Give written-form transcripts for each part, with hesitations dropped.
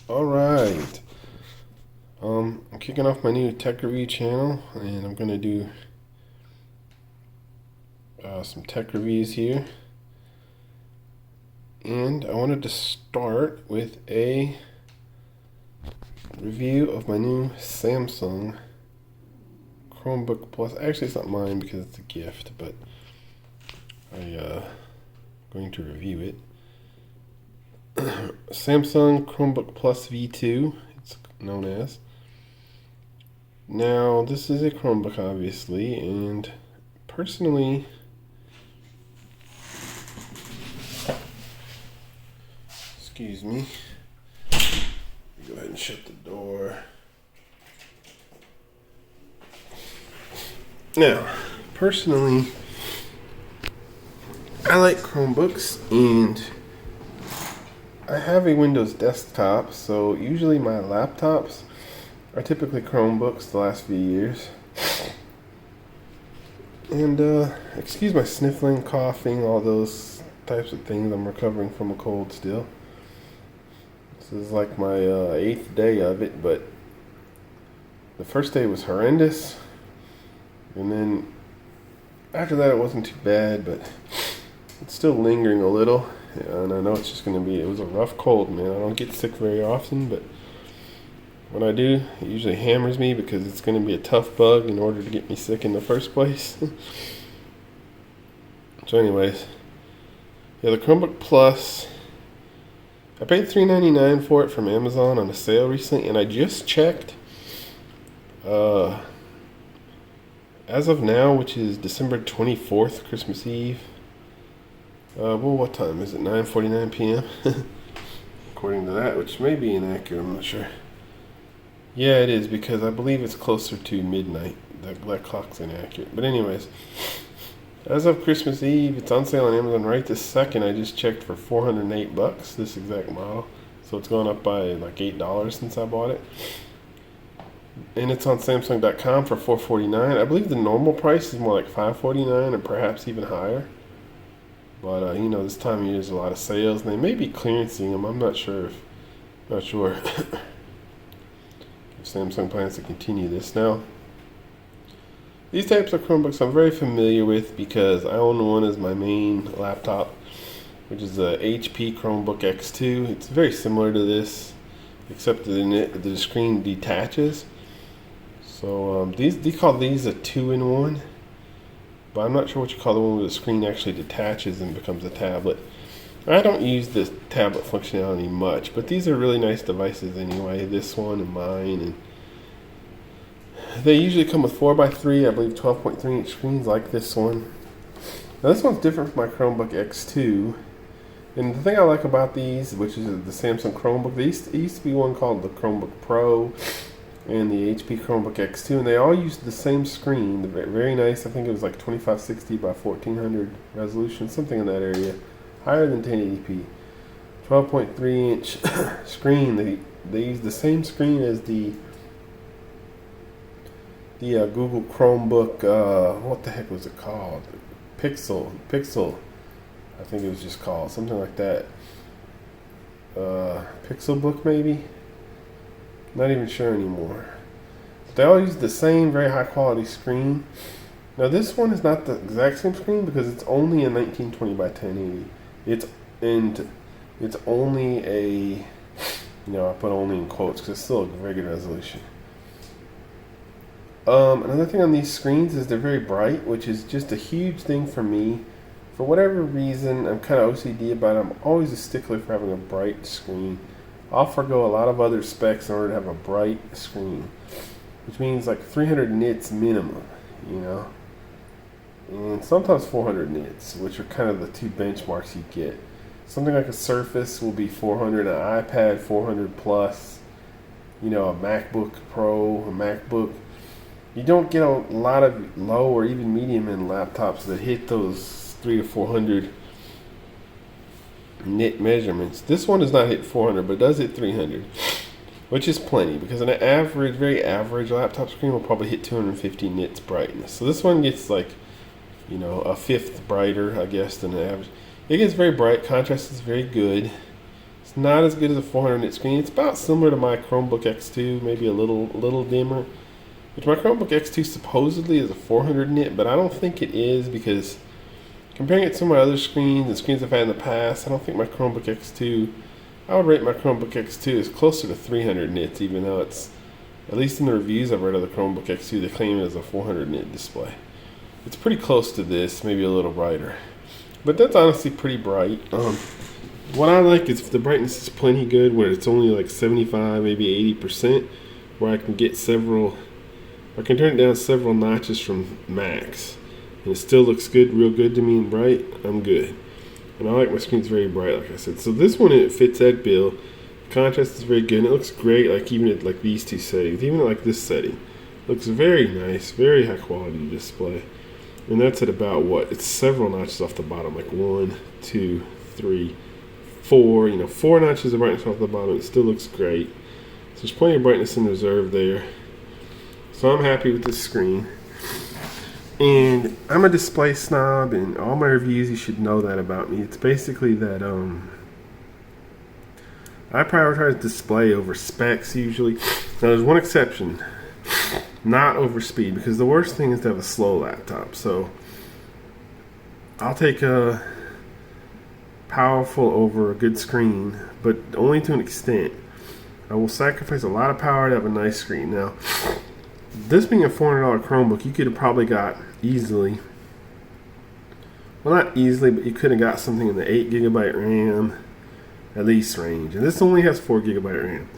Alright, I'm kicking off my new tech review channel, and I'm going to do some tech reviews here. And I wanted to start with a review of my new Samsung Chromebook Plus. Actually, it's not mine because it's a gift, but I'm going to review it. Samsung Chromebook Plus V2, it's known as. Now, this is a Chromebook, obviously, and personally, excuse me, go ahead and shut the door. Now, personally, I like Chromebooks, and I have a Windows desktop, so usually my laptops are typically Chromebooks the last few years. And excuse my sniffling, coughing, all those types of things. I'm recovering from a cold still. This is like my 8th day of it, but the first day was horrendous. And then after that it wasn't too bad, but it's still lingering a little. And I know it's just going to be, it was a rough cold, man. I don't get sick very often, but when I do, it usually hammers me because it's going to be a tough bug in order to get me sick in the first place. So anyways, yeah, the Chromebook Plus, I paid $3.99 for it from Amazon on a sale recently, and I just checked. As of now, which is December 24th, Christmas Eve, well, what time is it? 9:49 p.m. According to that, which may be inaccurate, I'm not sure. Yeah, it is, because I believe it's closer to midnight. That clock's inaccurate. But anyways, as of Christmas Eve, it's on sale on Amazon right this second. I just checked for $408, this exact model. So it's gone up by like $8 since I bought it. And it's on Samsung.com for $449. I believe the normal price is more like $549 or perhaps even higher. But this time of year there's a lot of sales, and they may be clearancing them. I'm not sure if Samsung plans to continue this. Now, these types of Chromebooks I'm very familiar with because I own one as my main laptop, which is a HP Chromebook X2. It's very similar to this, except that the screen detaches. So they call these a 2-in-1. But I'm not sure what you call the one where the screen actually detaches and becomes a tablet. I don't use this tablet functionality much, but these are really nice devices anyway. This one and mine, and they usually come with 4x3, I believe 12.3-inch screens like this one. Now this one's different from my Chromebook X2, and the thing I like about these, which is the Samsung Chromebook, there used to be one called the Chromebook Pro and the HP Chromebook X2, and they all used the same screen. Very nice. I think it was like 2560 by 1400 resolution, something in that area, higher than 1080p. 12.3-inch screen. They use the same screen as the Google Chromebook. What the heck was it called? Pixel. I think it was just called something like that. Pixelbook maybe. Not even sure anymore. They all use the same very high quality screen. Now this one is not the exact same screen because it's only a 1920 by 1080. It's only a, I put only in quotes because it's still a very good resolution. Another thing on these screens is they're very bright, which is just a huge thing for me. For whatever reason, I'm kind of OCD about it. I'm always a stickler for having a bright screen. I'll forgo a lot of other specs in order to have a bright screen, which means like 300 nits minimum, and sometimes 400 nits, which are kind of the two benchmarks you get. Something like a Surface will be 400, an iPad 400 plus, a MacBook Pro, a MacBook. You don't get a lot of low or even medium end laptops that hit those 300 to 400 nit measurements. This one does not hit 400, but it does hit 300, which is plenty because an average, very average laptop screen will probably hit 250 nits brightness. So this one gets like, a fifth brighter, I guess, than the average. It gets very bright. Contrast is very good. It's It's not as good as a 400 nit screen. It's about similar to my Chromebook X2, maybe a little dimmer. Which my Chromebook X2 supposedly is a 400 nit, but I don't think it is, because comparing it to my other screens and screens I've had in the past, I don't think my Chromebook X2, I would rate my Chromebook X2 as closer to 300 nits, even though it's, at least in the reviews I've read of the Chromebook X2, they claim it as a 400 nit display. It's pretty close to this, maybe a little brighter. But that's honestly pretty bright. What I like is if the brightness is plenty good, where it's only like 75, maybe 80%, where I can get several, I can turn it down several notches from max, and it still looks good, real good to me and bright, I'm good. And I like my screens very bright, like I said. So this one, it fits that bill. The contrast is very good, and it looks great, like even at like these two settings, even at like this setting. It looks very nice, very high quality display. And that's at about what? It's several notches off the bottom, like 1, 2, 3, 4. 4 notches of brightness off the bottom. It still looks great. So there's plenty of brightness in reserve there. So I'm happy with this screen. And I'm a display snob, and all my reviews, you should know that about me. It's basically that I prioritize display over specs usually. Now there's one exception. Not over speed, because the worst thing is to have a slow laptop. So I'll take a powerful over a good screen, but only to an extent. I will sacrifice a lot of power to have a nice screen. Now, this being a $400 Chromebook, you could have probably got easily, well, not easily, but you could have got something in the 8GB RAM at least range. And this only has 4GB RAM.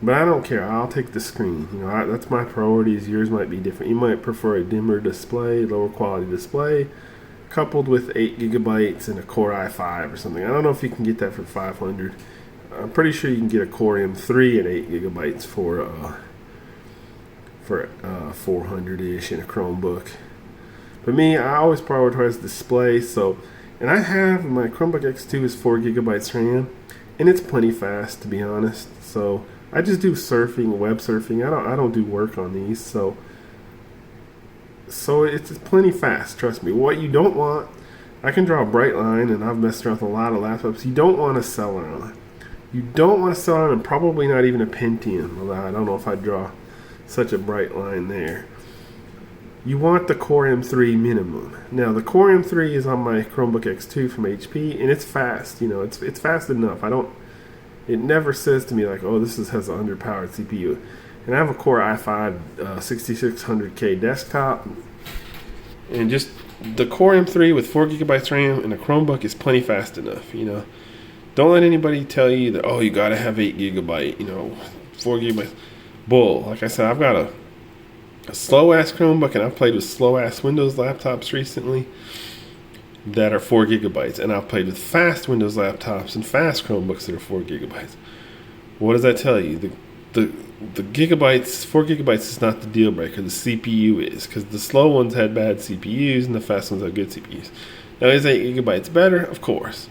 But I don't care. I'll take the screen. That's my priorities. Yours might be different. You might prefer a dimmer display, lower quality display, coupled with 8GB and a Core i5 or something. I don't know if you can get that for $500. I'm pretty sure you can get a Core M3 at 8GB for $400-ish in a Chromebook. But me, I always prioritize display. And I have my Chromebook X2 is 4GB RAM, and it's plenty fast, to be honest. So I just do surfing, web surfing. I don't do work on these, so it's plenty fast. Trust me. What you don't want, I can draw a bright line, and I've messed around with a lot of laptops. You don't want a Celeron. You don't want a Celeron, and probably not even a Pentium. Although I don't know if I'd draw such a bright line there. You want the Core M3 minimum. Now the Core M3 is on my Chromebook X2 from HP, and it's fast. It's fast enough. It never says to me like, oh, this has an underpowered CPU. And I have a Core i5 6600K desktop. And just the Core M3 with 4GB RAM and a Chromebook is plenty fast enough. Don't let anybody tell you that, oh, you got to have 8GB, 4GB. Bull. Like I said, I've got a slow-ass Chromebook, and I've played with slow-ass Windows laptops recently that are 4GB, and I've played with fast Windows laptops and fast Chromebooks that are 4GB. What does that tell you? The gigabytes, 4GB is not the deal breaker. The CPU is, because the slow ones had bad CPUs and the fast ones had good CPUs. Now, is 8GB better? Of course.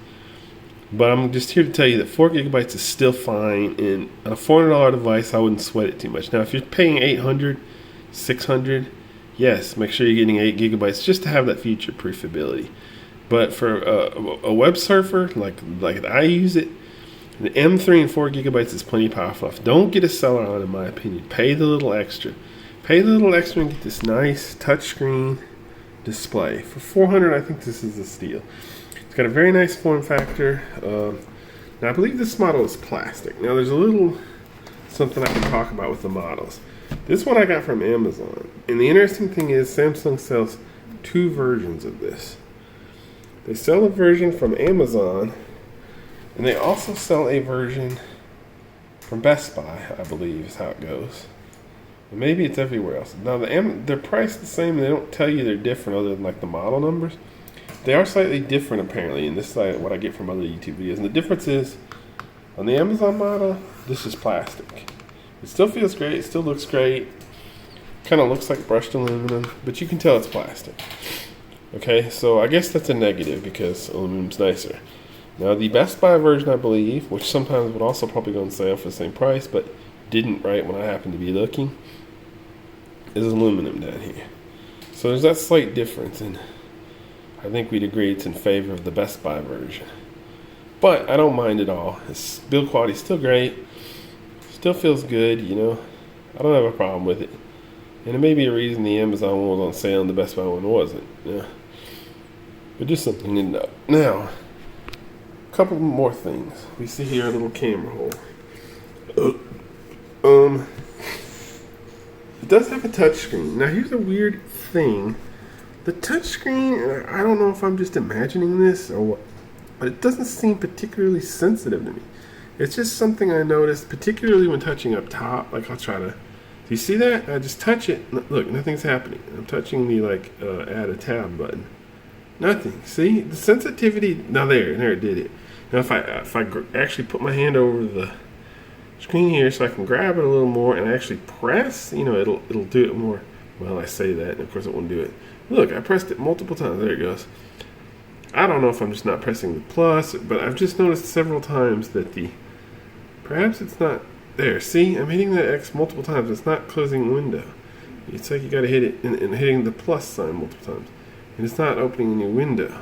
But I'm just here to tell you that 4GB is still fine, and on a $400 device, I wouldn't sweat it too much. Now, if you're paying $800, $600, yes, make sure you're getting 8GB just to have that future-proof ability. But for a web surfer, like I use it, the M3 and 4GB is plenty powerful. Don't get a Celeron, in my opinion. Pay the little extra. Pay the little extra and get this nice touchscreen display. For $400, I think this is a steal. It's got a very nice form factor. Now, I believe this model is plastic. Now, there's a little something I can talk about with the models. This one I got from Amazon. And the interesting thing is Samsung sells 2 versions of this. They sell a version from Amazon, and they also sell a version from Best Buy, I believe is how it goes. And maybe it's everywhere else. Now, they're priced the same. They don't tell you they're different other than like the model numbers. They are slightly different, apparently, and this is what I get from other YouTube videos. And the difference is, on the Amazon model, this is plastic. It still feels great. It still looks great. Kind of looks like brushed aluminum, but you can tell it's plastic. Okay, so I guess that's a negative because aluminum's nicer. Now, the Best Buy version, I believe, which sometimes would also probably go on sale for the same price, but didn't right when I happened to be looking, is aluminum down here. So there's that slight difference, and I think we'd agree it's in favor of the Best Buy version. But I don't mind at all. Its build quality is still great. Still feels good, you know. I don't have a problem with it. And it may be a reason the Amazon one was on sale and the Best Buy one wasn't. Yeah. But just something to know. Now, a couple more things. We see here a little camera hole. It does have a touchscreen. Now here's a weird thing. The touchscreen, I don't know if I'm just imagining this or what, but it doesn't seem particularly sensitive to me. It's just something I noticed, particularly when touching up top. Like I'll try to, do you see that? I just touch it. Look, nothing's happening. I'm touching the add a tab button. Nothing. See the sensitivity? Now there it did it. Now if I actually put my hand over the screen here so I can grab it a little more and actually press, you know, it'll do it more. Well, I say that, and of course it won't do it. Look, I pressed it multiple times. There it goes. I don't know if I'm just not pressing the plus, but I've just noticed several times that perhaps it's not there. See, I'm hitting the X multiple times. It's not closing the window. It's like you got to hit it and hitting the plus sign multiple times, and it's not opening a new window.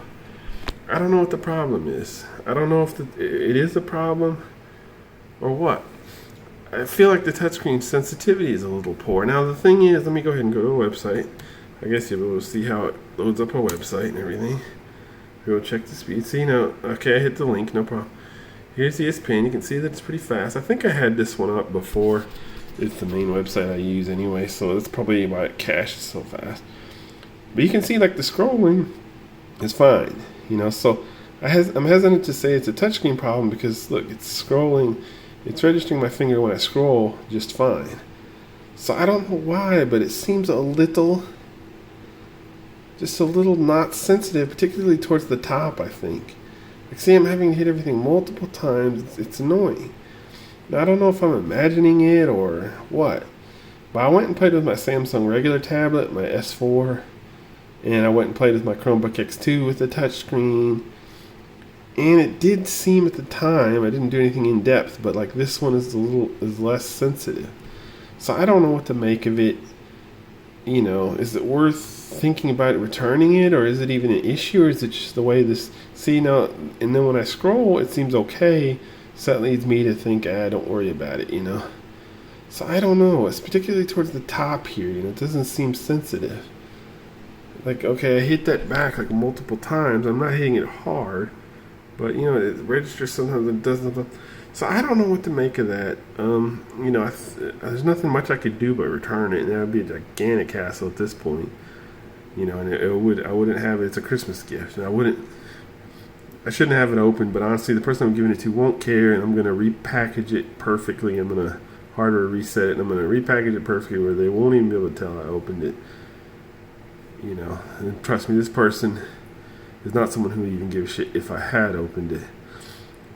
I don't know what the problem is. I don't know if it is a problem or what. I feel like the touchscreen sensitivity is a little poor. Now the thing is, let me go ahead and go to a website. I guess you'll be able to see how it loads up a website and everything. Go check the speed. See, now, okay, I hit the link, no problem. Here's the ESPN. You can see that it's pretty fast. I think I had this one up before. It's the main website I use anyway, so that's probably why it caches so fast. But you can see like the scrolling is fine, you know. So I'm hesitant to say it's a touchscreen problem because look, it's scrolling. It's registering my finger when I scroll just fine. So I don't know why, but it seems just a little not sensitive, particularly towards the top, I think. Like, see, I'm having to hit everything multiple times. It's annoying. Now, I don't know if I'm imagining it or what, but I went and played with my Samsung regular tablet, my S4, and I went and played with my Chromebook X2 with the touchscreen. And it did seem at the time, I didn't do anything in depth, but like this one is less sensitive. So I don't know what to make of it. You know, is it worth thinking about returning it, or is it even an issue, or is it just the way this? See now, and then when I scroll, it seems okay. So that leads me to think, don't worry about it. You know. So I don't know. It's particularly towards the top here. You know, it doesn't seem sensitive. Like okay, I hit that back like multiple times. I'm not hitting it hard. But, you know, it registers sometimes, it doesn't. So I don't know what to make of that. You know, there's nothing much I could do but return it, and that would be a gigantic hassle at this point. You know, and I wouldn't have it. It's a Christmas gift, and I shouldn't have it open. But honestly, the person I'm giving it to won't care, and I'm going to repackage it perfectly. I'm going to hardware reset it, and I'm going to repackage it perfectly where they won't even be able to tell I opened it. You know, and trust me, this person is not someone who would even give a shit if I had opened it.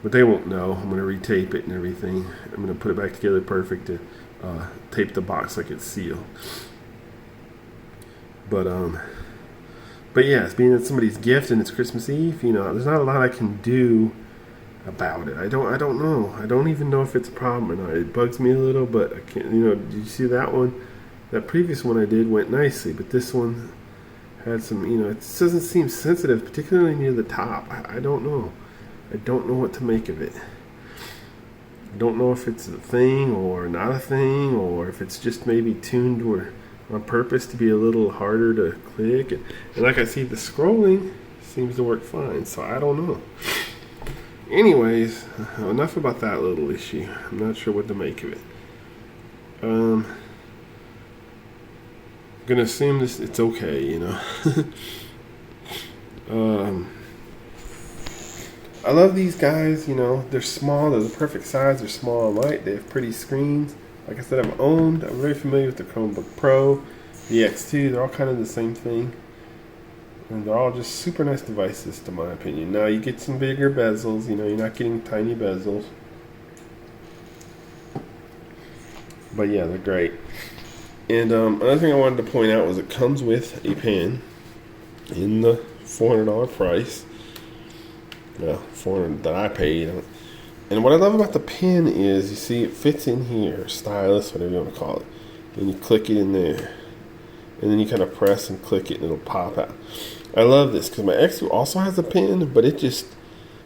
But they won't know. I'm going to retape it and everything. I'm going to put it back together perfect to tape the box like it's sealed. But yeah, it's being somebody's gift and it's Christmas Eve, you know, there's not a lot I can do about it. I don't know. I don't even know if it's a problem or not. It bugs me a little, but I can't, you know, did you see that one? That previous one I did went nicely, but this one had some, you know, it doesn't seem sensitive, particularly near the top. I don't know. I don't know what to make of it. I don't know if it's a thing or not a thing, or if it's just maybe tuned or on purpose to be a little harder to click. And like I see, the scrolling seems to work fine, so I don't know. Anyways, enough about that little issue. I'm not sure what to make of it. I'm gonna assume it's okay, you know. I love these guys, you know. They're small, they're the perfect size, they're small and light, they have pretty screens. Like I said, I'm very familiar with the Chromebook Pro, the X2, they're all kind of the same thing. And they're all just super nice devices, to my opinion. Now, you get some bigger bezels, you know, you're not getting tiny bezels. But yeah, they're great. And another thing I wanted to point out was it comes with a pen in the $400 price. Well, $400 that I paid. And what I love about the pen is, you see, it fits in here, stylus, whatever you want to call it. And you click it in there. And then you kind of press and click it and it'll pop out. I love this because my X2 also has a pen, but it just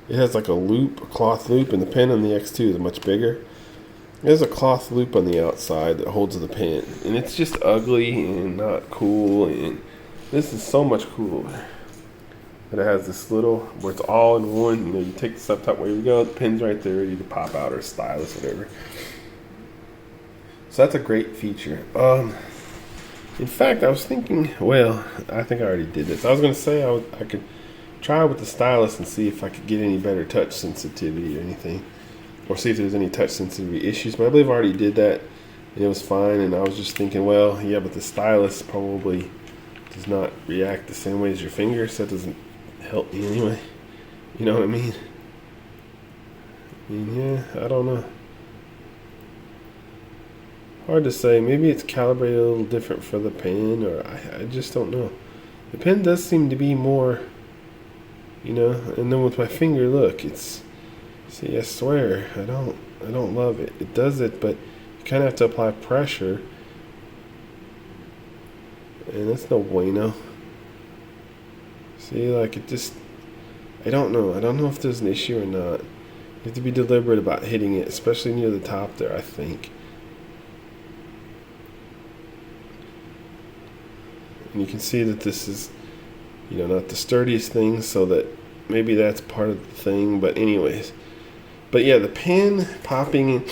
It has like a loop, a cloth loop, and the pen on the X2 is much bigger. There's a cloth loop on the outside that holds the pen, and it's just ugly and not cool, and this is so much cooler. But it has this little, where it's all in one, you know, you take the stuff out, where you go, the pen's right there, ready to pop out, or stylus, whatever. So that's a great feature. In fact, I was thinking, well, I think I already did this. I was going to say I could try with the stylus and see if I could get any better touch sensitivity or anything, or see if there's any touch sensitivity issues, but I believe I already did that and it was fine. And I was just thinking, well, yeah, but the stylus probably does not react the same way as your finger, so that doesn't help me anyway, you know what I mean? Yeah, I don't know, hard to say. Maybe it's calibrated a little different for the pen, or I just don't know. The pen does seem to be more, you know, and then with my finger, look, it's, see, I swear, I don't love it. It does it, but you kind of have to apply pressure, and that's no bueno. See, like, it just, I don't know if there's an issue or not. You have to be deliberate about hitting it, especially near the top there, I think. And you can see that this is, you know, not the sturdiest thing, so that maybe that's part of the thing. But anyways, but yeah, the pen popping in.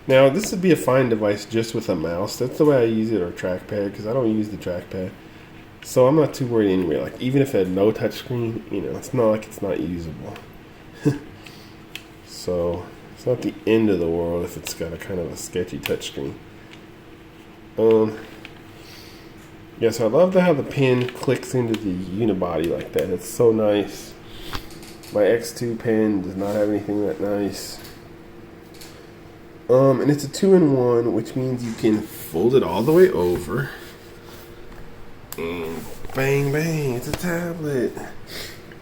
Now this would be a fine device just with a mouse. That's the way I use it, or a trackpad, because I don't use the trackpad, so I'm not too worried anyway. Like, even if it had no touchscreen, you know, it's not like it's not usable. So it's not the end of the world if it's got a kind of a sketchy touchscreen. Yeah, so I love how the pen clicks into the unibody like that. It's so nice. My X2 pen does not have anything that nice. And it's a 2-in-1, which means you can fold it all the way over. And bang, bang, it's a tablet.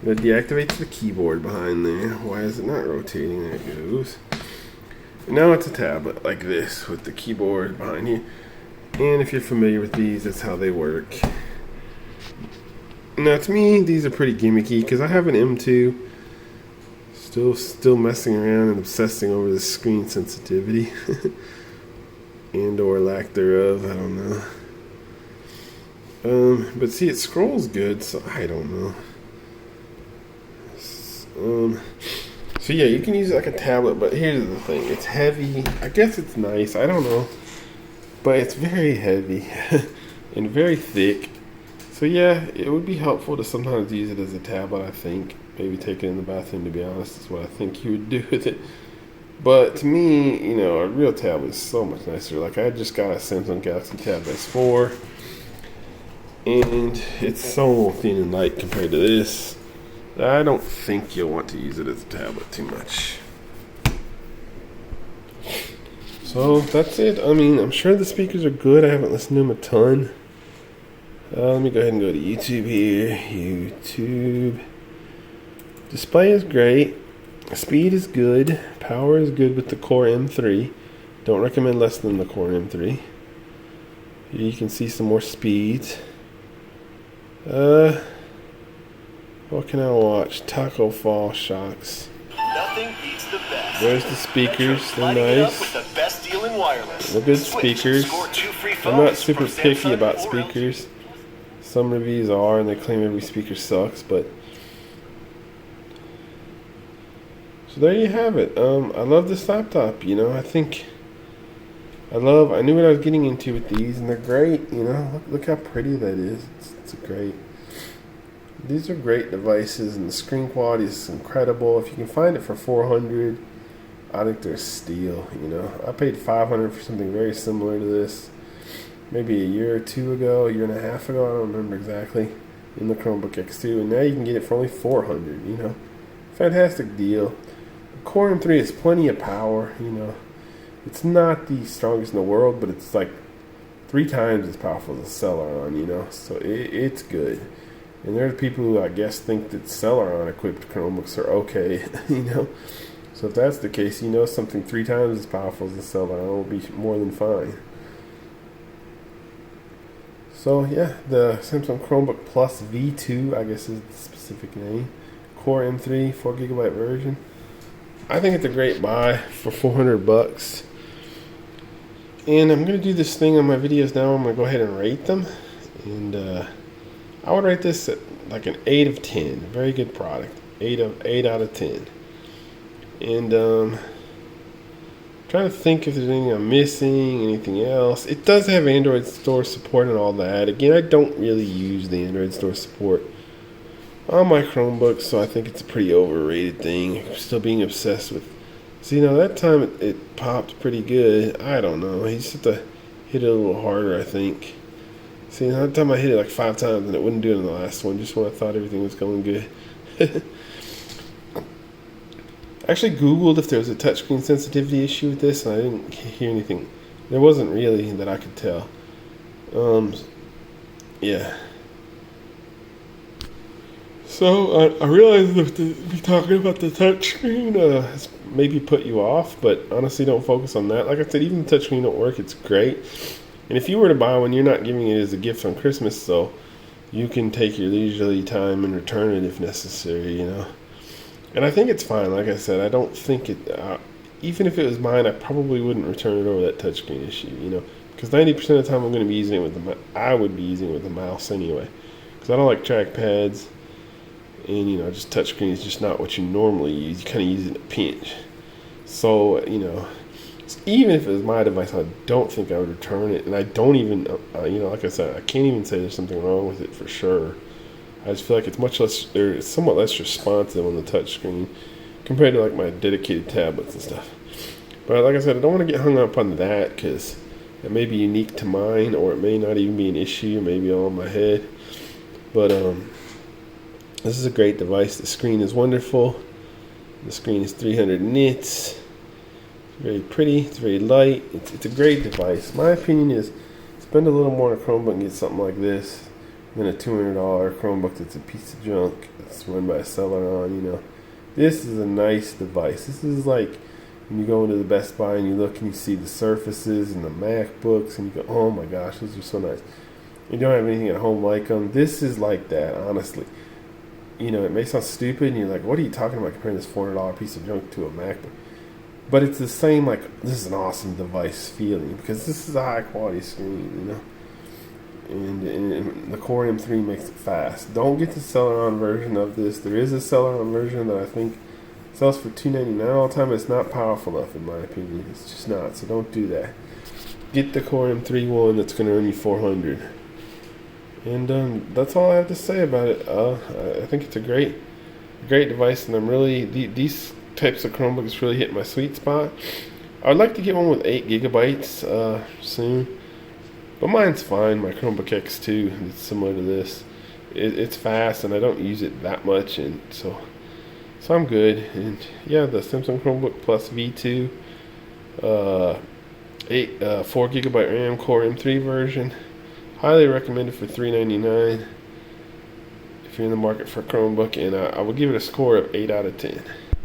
It deactivates the keyboard behind there. Why is it not rotating? There it goes. And now it's a tablet like this with the keyboard behind you. And if you're familiar with these, that's how they work. Now, to me, these are pretty gimmicky because I have an M2. Still messing around and obsessing over the screen sensitivity and or lack thereof. I don't know. But see, it scrolls good, so I don't know. So yeah, you can use it like a tablet, but here's the thing: it's heavy. I guess it's nice. I don't know. But it's very heavy and very thick. So yeah, it would be helpful to sometimes use it as a tablet, I think. Maybe take it in the bathroom, to be honest, is what I think you would do with it. But to me, you know, a real tablet is so much nicer. Like, I just got a Samsung Galaxy Tab S4, and it's so thin and light compared to this. I don't think you'll want to use it as a tablet too much. So that's it. I mean, I'm sure the speakers are good. I haven't listened to them a ton. Let me go ahead and go to YouTube here. YouTube. Display is great. Speed is good. Power is good with the Core M3. Don't recommend less than the Core M3. Here you can see some more speeds. What can I watch? Taco Fall Shocks. Nothing beats the best. There's the speakers. They're nice. The best deal in wireless. They're good speakers. I'm not super picky about speakers. Some reviews are, and they claim every speaker sucks, but so there you have it. I love this laptop. You know, I knew what I was getting into with these, and they're great. You know, look how pretty that is. It's great. These are great devices, and the screen quality is incredible. If you can find it for $400, I think they're a steal. You know, I paid $500 for something very similar to this, maybe a year or two ago, a year and a half ago. I don't remember exactly. In the Chromebook X2, and now you can get it for only $400. You know, fantastic deal. The Core M3 has plenty of power. You know, it's not the strongest in the world, but it's like 3 times as powerful as a Celeron. You know, so it's good. And there are people who, I guess, think that Celeron-equipped Chromebooks are okay, you know. So if that's the case, you know, something 3 times as powerful as a Celeron will be more than fine. So, yeah, the Samsung Chromebook Plus V2, I guess is the specific name. Core M3 4GB version. I think it's a great buy for $400. And I'm gonna do this thing on my videos now. I'm gonna go ahead and rate them, and I would rate this at like an 8 of 10. Very good product. 8 out of 10. And trying to think if there's anything I'm missing, anything else. It does have Android Store support and all that. Again, I don't really use the Android Store support on my Chromebook, so I think it's a pretty overrated thing. I'm still being obsessed with. See, now that time it popped pretty good. I don't know. You just have to hit it a little harder, I think. See, that time I hit it like 5 times and it wouldn't do it in the last one, just when I thought everything was going good. I actually Googled if there was a touchscreen sensitivity issue with this, and I didn't hear anything. There wasn't really that I could tell. Yeah. So I realize that to be talking about the touchscreen has maybe put you off, but honestly, don't focus on that. Like I said, even the touchscreen don't work. It's great. And if you were to buy one, you're not giving it as a gift on Christmas, so you can take your leisurely time and return it if necessary, you know. And I think it's fine. Like I said, I don't think it. Even if it was mine, I probably wouldn't return it over that touchscreen issue, you know, because 90% of the time I'm going to be using it with I would be using it with the mouse anyway, because I don't like trackpads, and you know, just touchscreen is just not what you normally use. You kind of use it in a pinch. So you know, even if it was my device, I don't think I would return it, and I don't even, you know, like I said, I can't even say there's something wrong with it for sure. I just feel like it's much less, or it's somewhat less responsive on the touchscreen compared to like my dedicated tablets and stuff. But like I said, I don't want to get hung up on that because it may be unique to mine, or it may not even be an issue, maybe all in my head. But this is a great device. The screen is wonderful. The screen is 300 nits. It's very pretty. It's very light. It's a great device. My opinion is spend a little more on a Chromebook and get something like this than a $200 Chromebook that's a piece of junk that's run by a Celeron, you know. This is a nice device. This is like when you go into the Best Buy and you look and you see the Surfaces and the MacBooks and you go, oh my gosh, those are so nice. You don't have anything at home like them. This is like that, honestly. You know, it may sound stupid and you're like, what are you talking about comparing this $400 piece of junk to a MacBook? But it's the same, like, this is an awesome device feeling because this is a high quality screen, you know. And the Core M3 makes it fast. Don't get the Celeron version of this. There is a Celeron version that I think sells for $299 all the time. It's not powerful enough, in my opinion. It's just not. So don't do that. Get the Core M3 one that's going to earn you $400. And that's all I have to say about it. I think it's a great device, and I'm really these types of Chromebooks really hit my sweet spot. I would like to get one with 8 gigabytes soon. But mine's fine. My Chromebook X2, it's similar to this. It's fast, and I don't use it that much, and so I'm good. And yeah, the Samsung Chromebook Plus V2, 4 gigabyte RAM Core M3 version. Highly recommended for $399 if you're in the market for a Chromebook, and I would give it a score of 8 out of 10.